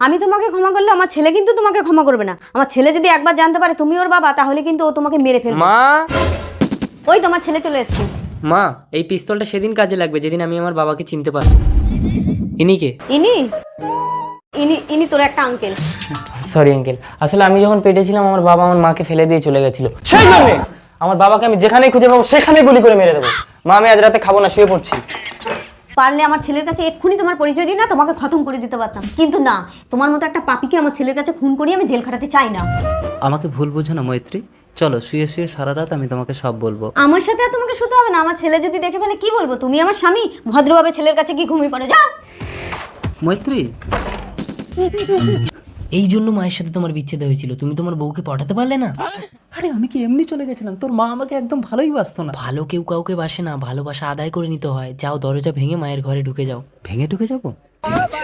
আমি তোমাকে ক্ষমা করলে আমার ছেলে কিন্তু তোমাকে ক্ষমা করবে না। আমার ছেলে যদি একবার জানতে পারে তুমি ওর বাবা, তাহলে কিন্তু ও তোমাকে মেরে ফেলবে। মা, ওই তোমার ছেলে চলে এসেছে। মা, এই পিস্তলটা সেদিন কাজে লাগবে যেদিন আমি আমার বাবাকে চিনতে পারবো। ইনি কে? ইনি ইনি ইনি তোর একটা আঙ্কেল। সরি আঙ্কেল, আসলে আমি যখন পেটে ছিলাম আমার বাবা আমার মাকে ফেলে দিয়ে চলে গেছিল, সেই জন্য আমার বাবাকে আমি যেখানেই খুঁজে পাবো সেখানেই গুলি করে মেরে দেবো। মা, আমি আজ রাতে খাবো না, শুয়ে পড়ছি। পারলে আমার ছেলের কাছে এক্ষুনি তোমার পরিচয় দিই না, তোমাকে খতম করে দিতে পারতাম, কিন্তু না, তোমার মতো একটা পাপীকে আমার ছেলের কাছে খুন করিয়ে আমি জেল খাটাতে চাই না। আমাকে ভুল বোঝো না মৈত্রী, চলো শুয়ে শুয়ে সারা রাত আমি তোমাকে সব বলবো। আমার সাথে আর তোমাকে শুতে হবে না। আমার ছেলে যদি দেখে ফেলে কি বলবো? তুমি আমার স্বামী, ভদ্রভাবে ছেলের কাছে কি ঘুমিয়ে পড়ো, যাও। মৈত্রী, এই জন্য মায়ের সাথে তোমার বিচ্ছেদ হয়েছিল, তুমি তোমার বউকে পটাতে পারলে না। আরে আমি কি এমনি চলে গেছিলাম? তোর মা আমাকে একদম ভালোই বাসতো না। ভালো কেউ কাউকে বাসে না, ভালোবাসা আদায় করে নিতে হয়। যাও, দরজা ভেঙে মায়ের ঘরে ঢুকে যাও। ভেঙে ঢুকে যাবো? ঠিক আছে।